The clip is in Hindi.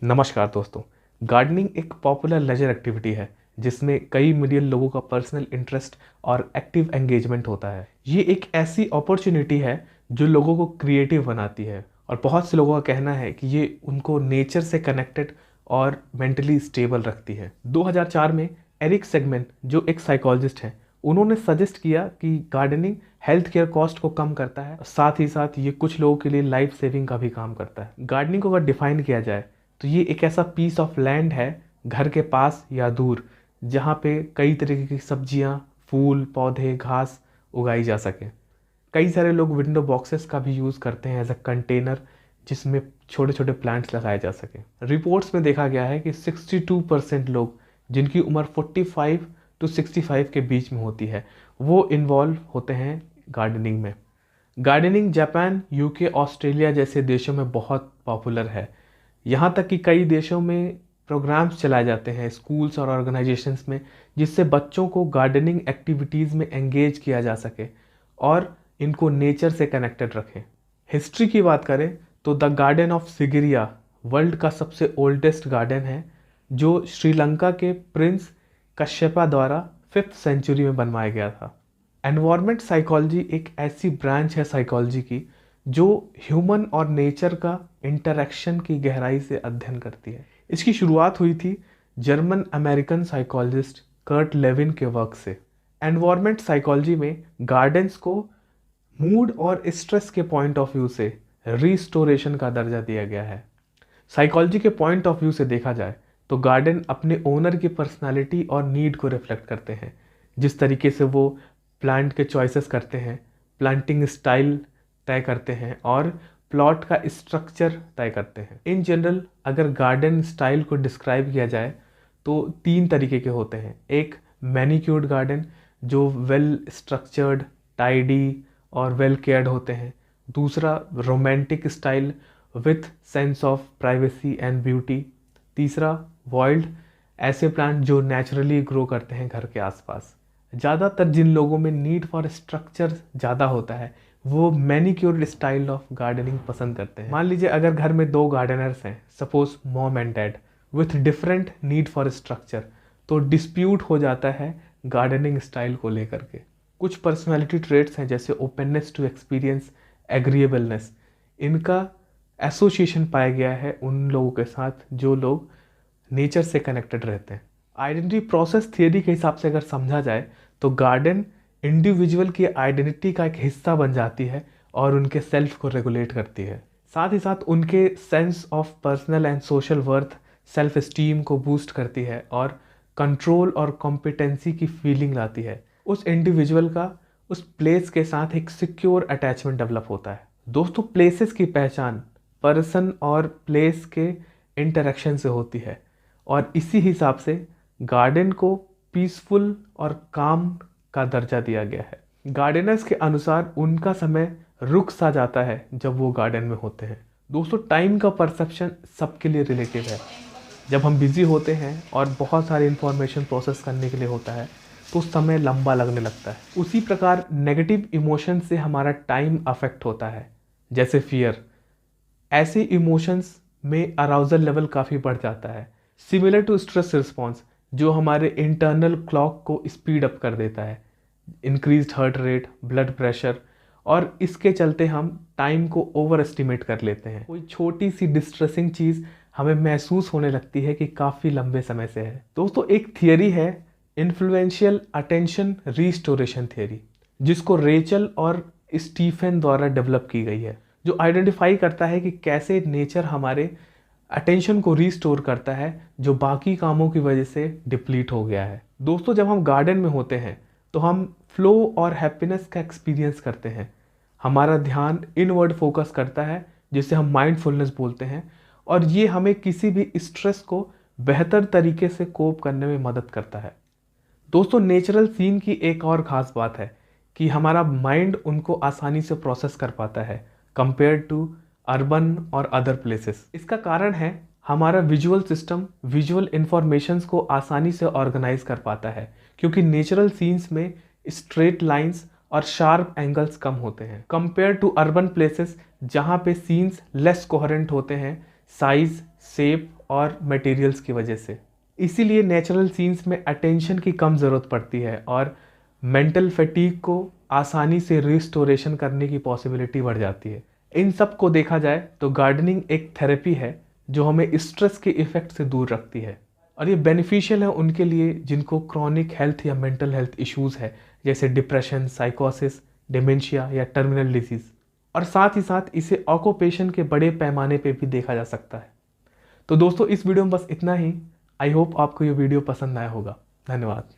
नमस्कार दोस्तों। गार्डनिंग एक पॉपुलर लेजर एक्टिविटी है जिसमें कई मिलियन लोगों का पर्सनल इंटरेस्ट और एक्टिव एंगेजमेंट होता है। ये एक ऐसी अपॉर्चुनिटी है जो लोगों को क्रिएटिव बनाती है और बहुत से लोगों का कहना है कि ये उनको नेचर से कनेक्टेड और मेंटली स्टेबल रखती है। 2004 में एरिक सेगमेन जो एक साइकोलॉजिस्ट हैं, उन्होंने सजेस्ट किया कि गार्डनिंग हेल्थ केयर कॉस्ट को कम करता है, साथ ही साथ ये कुछ लोगों के लिए लाइफ सेविंग का भी काम करता है। गार्डनिंग को अगर डिफाइन किया जाए तो ये एक ऐसा पीस ऑफ लैंड है घर के पास या दूर जहाँ पे कई तरीके की सब्जियाँ, फूल, पौधे, घास उगाई जा सके। कई सारे लोग विंडो बॉक्सेस का भी यूज़ करते हैं एज अ कंटेनर जिसमें छोटे छोटे प्लांट्स लगाए जा सके। रिपोर्ट्स में देखा गया है कि 62% लोग जिनकी उम्र 45 टू 65 के बीच में होती है वो इन्वॉल्व होते हैं गार्डनिंग में। गार्डनिंग जापान, यूके, ऑस्ट्रेलिया जैसे देशों में बहुत पॉपुलर है। यहाँ तक कि कई देशों में प्रोग्राम्स चलाए जाते हैं स्कूल्स और ऑर्गेनाइजेशंस में जिससे बच्चों को गार्डनिंग एक्टिविटीज़ में एंगेज किया जा सके और इनको नेचर से कनेक्टेड रखें। हिस्ट्री की बात करें तो the garden of Sigiriya world का सबसे ओल्डेस्ट गार्डन है जो श्रीलंका के प्रिंस कश्यपा द्वारा 5th सेंचुरी में बनवाया गया था। एनवायरमेंट साइकोलॉजी एक ऐसी ब्रांच है साइकोलॉजी की जो ह्यूमन और नेचर का इंटरेक्शन की गहराई से अध्ययन करती है। इसकी शुरुआत हुई थी German American psychologist Kurt Lewin के वर्क से। एनवायरमेंट साइकोलॉजी में गार्डन्स को मूड और स्ट्रेस के पॉइंट ऑफ व्यू से रिस्टोरेशन का दर्जा दिया गया है। साइकोलॉजी के पॉइंट ऑफ व्यू से देखा जाए तो गार्डन अपने ओनर की पर्सनालिटी और नीड को रिफ्लेक्ट करते हैं। जिस तरीके से वो प्लांट के चॉइसेस करते हैं, प्लांटिंग स्टाइल तय करते हैं और प्लॉट का स्ट्रक्चर तय करते हैं। इन जनरल अगर गार्डन स्टाइल को डिस्क्राइब किया जाए तो 3 तरीके के होते हैं। एक मैनिक्योर्ड गार्डन जो वेल स्ट्रक्चर्ड, टाइडी और वेल केयर्ड होते हैं। दूसरा romantic style with sense of privacy and beauty. तीसरा वाइल्ड, ऐसे प्लांट जो नेचुरली ग्रो करते हैं घर के आसपास। ज़्यादातर जिन लोगों में नीड फॉर स्ट्रक्चर ज़्यादा होता है वो मैनिक्योर्ड स्टाइल ऑफ गार्डनिंग पसंद करते हैं। मान लीजिए अगर घर में 2 गार्डनर्स हैं, suppose mom and dad, with different need for structure, तो डिस्प्यूट हो जाता है गार्डनिंग स्टाइल को लेकर के। कुछ पर्सनालिटी ट्रेट्स हैं जैसे ओपननेस टू एक्सपीरियंस, एग्रीएबलनेस, इनका एसोसिएशन पाया गया है उन लोगों के साथ जो लोग नेचर से कनेक्टेड रहते हैं। आइडेंटिटी प्रोसेस थियरी के हिसाब से अगर समझा जाए तो गार्डन इंडिविजुअल की आइडेंटिटी का एक हिस्सा बन जाती है और उनके सेल्फ को रेगुलेट करती है। साथ ही साथ उनके sense of personal and social worth, self esteem को बूस्ट करती है और कंट्रोल और कॉम्पिटेंसी की फीलिंग लाती है। उस इंडिविजुअल का उस प्लेस के साथ एक सिक्योर अटैचमेंट डेवलप होता है। दोस्तों, प्लेसेस की पहचान पर्सन और प्लेस के इंटरेक्शन से होती है और इसी हिसाब से गार्डन को पीसफुल और काम का दर्जा दिया गया है। गार्डनर्स के अनुसार उनका समय रुक सा जाता है जब वो गार्डन में होते हैं। दोस्तों, टाइम का परसेप्शन सबके लिए रिलेटिव है। जब हम बिजी होते हैं और बहुत सारी इंफॉर्मेशन प्रोसेस करने के लिए होता है तो समय लंबा लगने लगता है। उसी प्रकार नेगेटिव इमोशन से हमारा टाइम अफेक्ट होता है, जैसे फियर। ऐसे इमोशंस में अराउजल लेवल काफ़ी बढ़ जाता है। सिमिलर टू स्ट्रेस रिस्पॉन्स जो हमारे इंटरनल क्लॉक को स्पीड अप कर देता है, increased heart rate, blood pressure, और इसके चलते हम टाइम को ओवर एस्टिमेट कर लेते हैं। कोई छोटी सी डिस्ट्रेसिंग चीज़ हमें महसूस होने लगती है कि काफ़ी लंबे समय से है। दोस्तों, एक थियरी है इन्फ्लुएंशियल अटेंशन रिस्टोरेशन थियरी, जिसको रेचल और स्टीफन द्वारा डेवलप की गई है, जो आइडेंटिफाई करता है कि कैसे नेचर हमारे अटेंशन को रिस्टोर करता है जो बाकी कामों की वजह से डिप्लीट हो गया है। दोस्तों, जब हम गार्डन में होते हैं तो हम फ्लो और हैप्पीनेस का एक्सपीरियंस करते हैं। हमारा ध्यान इनवर्ड फोकस करता है जिसे हम माइंडफुलनेस बोलते हैं और ये हमें किसी भी स्ट्रेस को बेहतर तरीके से कोप करने में मदद करता है। दोस्तों, नेचुरल सीन की एक और ख़ास बात है कि हमारा माइंड उनको आसानी से प्रोसेस कर पाता है कंपेयर टू अर्बन और अदर प्लेसेस। इसका कारण है हमारा विजुअल सिस्टम विजुअल इंफॉर्मेशंस को आसानी से ऑर्गेनाइज कर पाता है क्योंकि नेचुरल सीन्स में स्ट्रेट लाइंस और शार्प एंगल्स कम होते हैं कंपेयर टू अर्बन प्लेसेस जहाँ पे सीन्स लेस कोहेरेंट होते हैं। साइज, शेप और मटेरियल्स की वजह से। इसीलिए नेचुरल सीन्स में अटेंशन की कम ज़रूरत पड़ती है और मेंटल फटीग को आसानी से रिस्टोरेशन करने की पॉसिबिलिटी बढ़ जाती है। इन सब को देखा जाए तो गार्डनिंग एक थेरेपी है जो हमें स्ट्रेस के इफ़ेक्ट से दूर रखती है, और ये बेनिफिशियल है उनके लिए जिनको क्रॉनिक हेल्थ या मेंटल हेल्थ इश्यूज़ है, जैसे डिप्रेशन, साइकोसिस, डिमेंशिया या टर्मिनल डिजीज़। और साथ ही साथ इसे ऑक्यूपेशन के बड़े पैमाने पे भी देखा जा सकता है। तो दोस्तों, इस वीडियो में बस इतना ही। आई होप आपको ये वीडियो पसंद आया होगा। धन्यवाद।